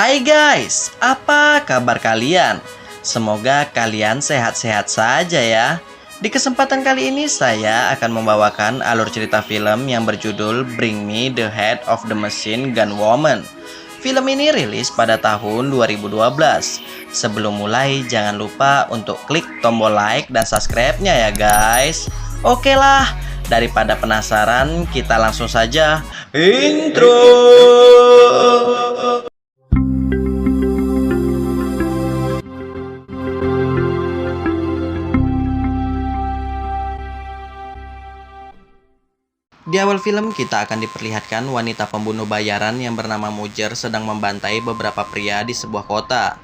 Hai guys, apa kabar kalian? Semoga kalian sehat-sehat saja ya. Di kesempatan kali ini saya akan membawakan alur cerita film yang berjudul Bring Me the Head of the Machine Gun Woman. Film ini rilis pada tahun 2012. Sebelum mulai jangan lupa untuk klik tombol like dan subscribe-nya ya guys. Oke lah, daripada penasaran kita langsung saja intro. Di awal film kita akan diperlihatkan wanita pembunuh bayaran yang bernama Mujer sedang membantai beberapa pria di sebuah kota.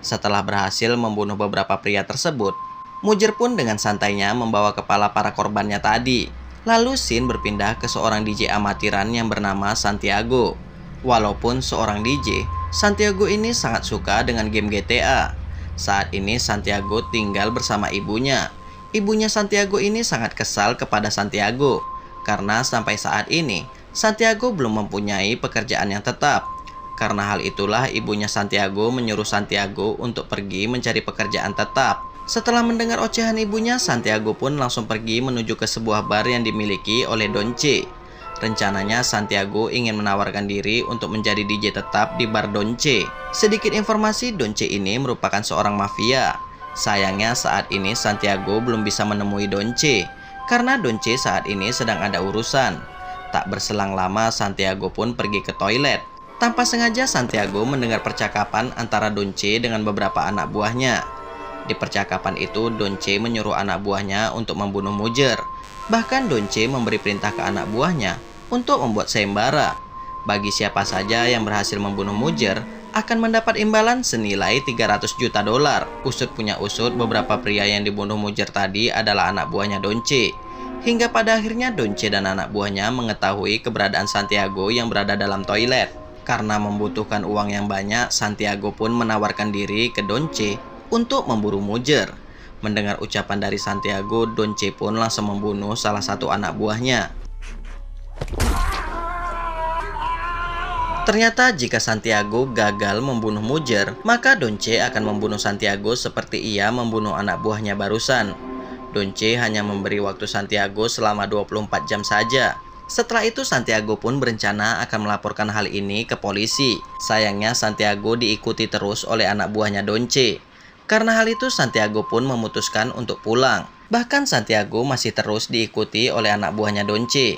Setelah berhasil membunuh beberapa pria tersebut, Mujer pun dengan santainya membawa kepala para korbannya tadi. Lalu scene berpindah ke seorang DJ amatiran yang bernama Santiago. Walaupun seorang DJ, Santiago ini sangat suka dengan game GTA. Saat ini Santiago tinggal bersama ibunya. Ibunya Santiago ini sangat kesal kepada Santiago karena sampai saat ini Santiago belum mempunyai pekerjaan yang tetap. Karena hal itulah ibunya Santiago menyuruh Santiago untuk pergi mencari pekerjaan tetap. Setelah mendengar ocehan ibunya, Santiago pun langsung pergi menuju ke sebuah bar yang dimiliki oleh Donce. Rencananya Santiago ingin menawarkan diri untuk menjadi DJ tetap di bar Donce. Sedikit informasi, Donce ini merupakan seorang mafia. Sayangnya saat ini Santiago belum bisa menemui Donce karena Donce saat ini sedang ada urusan. Tak berselang lama Santiago pun pergi ke toilet. Tanpa sengaja Santiago mendengar percakapan antara Donce dengan beberapa anak buahnya. Di percakapan itu, Donce menyuruh anak buahnya untuk membunuh Mujer. Bahkan Donce memberi perintah ke anak buahnya untuk membuat sayembara. Bagi siapa saja yang berhasil membunuh Mujer, akan mendapat imbalan senilai 300 juta dolar. Usut punya usut, beberapa pria yang dibunuh Mujer tadi adalah anak buahnya Donce. Hingga pada akhirnya Donce dan anak buahnya mengetahui keberadaan Santiago yang berada dalam toilet. Karena membutuhkan uang yang banyak, Santiago pun menawarkan diri ke Donce untuk memburu Mujer. Mendengar ucapan dari Santiago, Donce pun langsung membunuh salah satu anak buahnya. Ternyata jika Santiago gagal membunuh Mujer, maka Donce akan membunuh Santiago seperti ia membunuh anak buahnya barusan. Donce hanya memberi waktu Santiago selama 24 jam saja. Setelah itu Santiago pun berencana akan melaporkan hal ini ke polisi. Sayangnya Santiago diikuti terus oleh anak buahnya Donce. Karena hal itu Santiago pun memutuskan untuk pulang. Bahkan Santiago masih terus diikuti oleh anak buahnya Donce.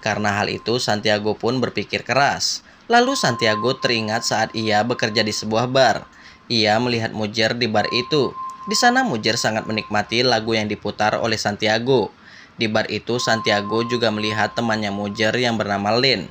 Karena hal itu Santiago pun berpikir keras. Lalu Santiago teringat saat ia bekerja di sebuah bar. Ia melihat Mujer di bar itu. Di sana Mujer sangat menikmati lagu yang diputar oleh Santiago. Di bar itu Santiago juga melihat temannya Mujer yang bernama Lin.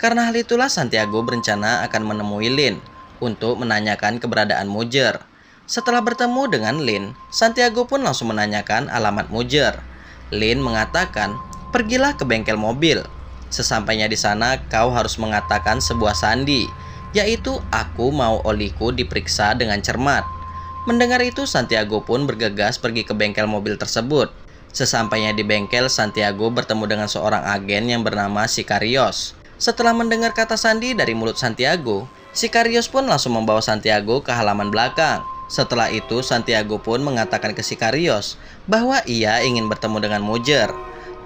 Karena hal itulah Santiago berencana akan menemui Lin untuk menanyakan keberadaan Mujer. Setelah bertemu dengan Lin, Santiago pun langsung menanyakan alamat Mujer. Lin mengatakan, pergilah ke bengkel mobil. Sesampainya di sana, kau harus mengatakan sebuah sandi, yaitu aku mau oliku diperiksa dengan cermat. Mendengar itu, Santiago pun bergegas pergi ke bengkel mobil tersebut. Sesampainya di bengkel, Santiago bertemu dengan seorang agen yang bernama Sicarios. Setelah mendengar kata sandi dari mulut Santiago, Sicarios pun langsung membawa Santiago ke halaman belakang. Setelah itu, Santiago pun mengatakan ke Sicarios bahwa ia ingin bertemu dengan Mujer.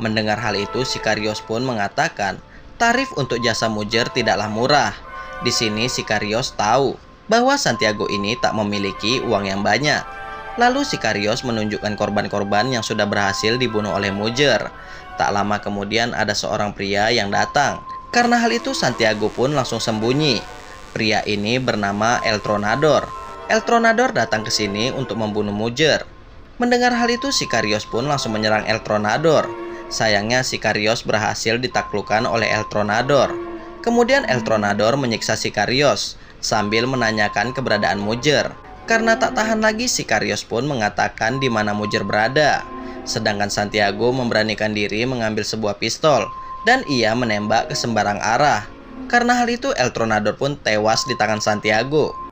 Mendengar hal itu, Sicarios pun mengatakan tarif untuk jasa Mujer tidaklah murah. Di sini Sicarios tahu bahwa Santiago ini tak memiliki uang yang banyak. Lalu Sicarios menunjukkan korban-korban yang sudah berhasil dibunuh oleh Mujer. Tak lama kemudian ada seorang pria yang datang. Karena hal itu Santiago pun langsung sembunyi. Pria ini bernama El Tronador. El Tronador datang ke sini untuk membunuh Mujer. Mendengar hal itu, Sicarios pun langsung menyerang El Tronador. Sayangnya Sicarios berhasil ditaklukkan oleh El Tronador. Kemudian El Tronador menyiksa Sicarios sambil menanyakan keberadaan Mujer. Karena tak tahan lagi, Sicarios pun mengatakan di mana Mujer berada. Sedangkan Santiago memberanikan diri mengambil sebuah pistol dan ia menembak ke sembarang arah. Karena hal itu, El Tronador pun tewas di tangan Santiago.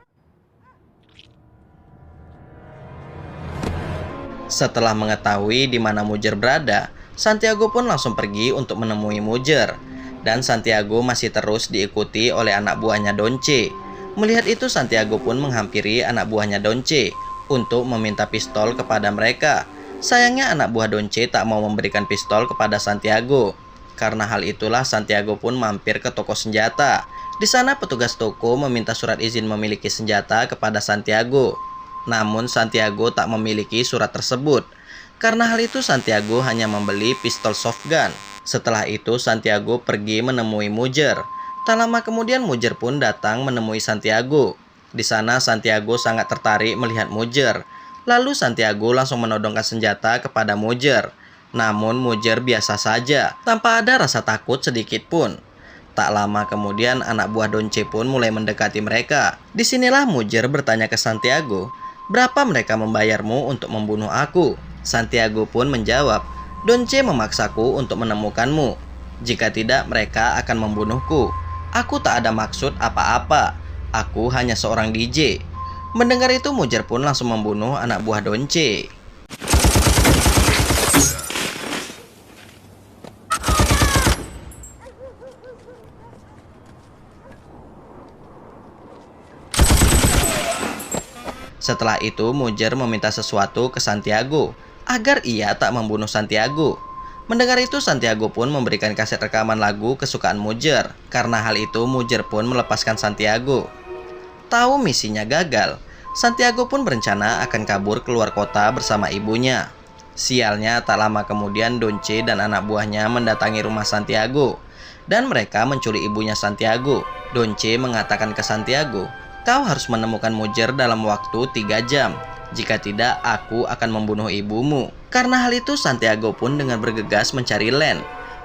Setelah mengetahui di mana Mujer berada, Santiago pun langsung pergi untuk menemui Mujer. Dan Santiago masih terus diikuti oleh anak buahnya Donce. Melihat itu, Santiago pun menghampiri anak buahnya Donce untuk meminta pistol kepada mereka. Sayangnya anak buah Donce tak mau memberikan pistol kepada Santiago. Karena hal itulah Santiago pun mampir ke toko senjata. Di sana petugas toko meminta surat izin memiliki senjata kepada Santiago. Namun Santiago tak memiliki surat tersebut. Karena hal itu Santiago hanya membeli pistol soft gun. Setelah itu Santiago pergi menemui Mujer. Tak lama kemudian Mujer pun datang menemui Santiago. Di sana Santiago sangat tertarik melihat Mujer. Lalu Santiago langsung menodongkan senjata kepada Mujer. Namun Mujer biasa saja, tanpa ada rasa takut sedikit pun. Tak lama kemudian anak buah Donce pun mulai mendekati mereka. Disinilah Mujer bertanya ke Santiago, "Berapa mereka membayarmu untuk membunuh aku?" Santiago pun menjawab, "Donce memaksaku untuk menemukanmu. Jika tidak, mereka akan membunuhku. Aku tak ada maksud apa-apa. Aku hanya seorang DJ." Mendengar itu, Mujer pun langsung membunuh anak buah Donce. Setelah itu, Mujer meminta sesuatu ke Santiago agar ia tak membunuh Santiago. Mendengar itu, Santiago pun memberikan kaset rekaman lagu kesukaan Mujer. Karena hal itu, Mujer pun melepaskan Santiago. Tahu misinya gagal, Santiago pun berencana akan kabur keluar kota bersama ibunya. Sialnya, tak lama kemudian Donce dan anak buahnya mendatangi rumah Santiago. Dan mereka menculik ibunya Santiago. Donce mengatakan ke Santiago, "Kau harus menemukan Mujer dalam waktu 3 jam. Jika tidak, aku akan membunuh ibumu." Karena hal itu, Santiago pun dengan bergegas mencari Len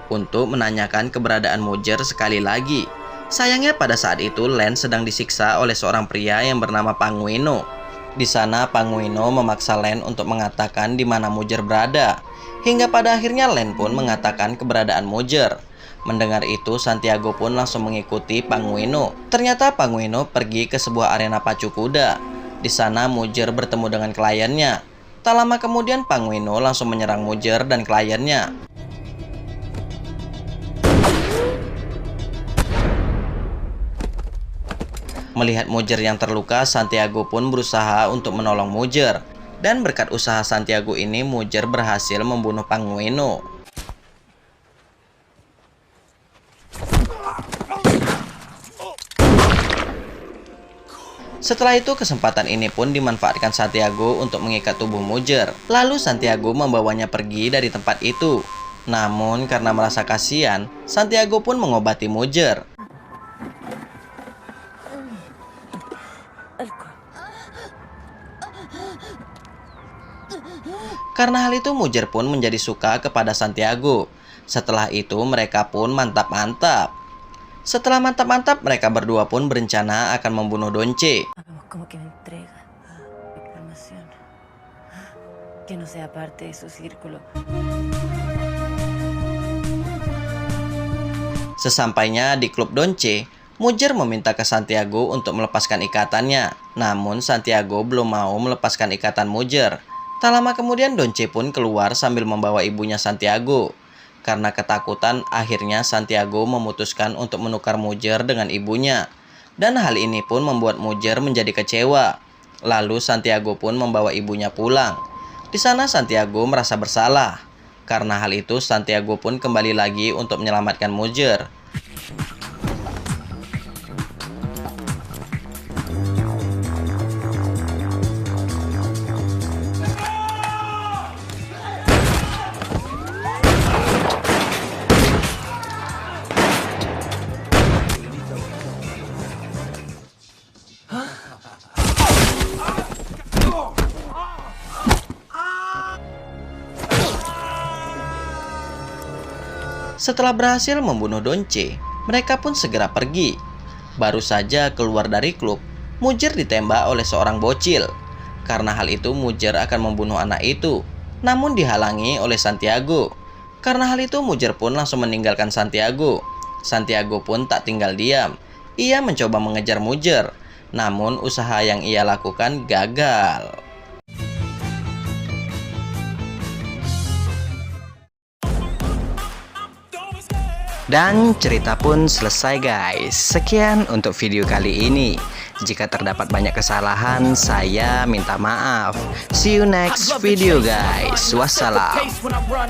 untuk menanyakan keberadaan Mujer sekali lagi. Sayangnya pada saat itu Len sedang disiksa oleh seorang pria yang bernama Panguino. Di sana Panguino memaksa Len untuk mengatakan di mana Mujer berada. Hingga pada akhirnya Len pun mengatakan keberadaan Mujer. Mendengar itu, Santiago pun langsung mengikuti Panguino. Ternyata Panguino pergi ke sebuah arena pacu kuda. Di sana Mujer bertemu dengan kliennya. Tak lama kemudian Panguino langsung menyerang Mujer dan kliennya. Melihat Mujer yang terluka, Santiago pun berusaha untuk menolong Mujer. Dan berkat usaha Santiago ini, Mujer berhasil membunuh Panguino. Setelah itu, kesempatan ini pun dimanfaatkan Santiago untuk mengikat tubuh Mujer. Lalu Santiago membawanya pergi dari tempat itu. Namun karena merasa kasihan, Santiago pun mengobati Mujer. Karena hal itu, Mujer pun menjadi suka kepada Santiago. Setelah itu, mereka pun mantap-mantap. Setelah mantap-mantap, mereka berdua pun berencana akan membunuh Donce. Sesampainya di klub Donce, Mujer meminta ke Santiago untuk melepaskan ikatannya. Namun Santiago belum mau melepaskan ikatan Mujer. Tak lama kemudian Donce pun keluar sambil membawa ibunya Santiago. Karena ketakutan, akhirnya Santiago memutuskan untuk menukar Mujer dengan ibunya. Dan hal ini pun membuat Mujer menjadi kecewa. Lalu Santiago pun membawa ibunya pulang. Di sana Santiago merasa bersalah. Karena hal itu, Santiago pun kembali lagi untuk menyelamatkan Mujer. Setelah berhasil membunuh Donce, mereka pun segera pergi. Baru saja keluar dari klub, Mujer ditembak oleh seorang bocil. Karena hal itu, Mujer akan membunuh anak itu, namun dihalangi oleh Santiago. Karena hal itu, Mujer pun langsung meninggalkan Santiago. Santiago pun tak tinggal diam. Ia mencoba mengejar Mujer, namun usaha yang ia lakukan gagal. Dan cerita pun selesai guys. Sekian untuk video kali ini. Jika terdapat banyak kesalahan, saya minta maaf. See you next video guys. Wassalam.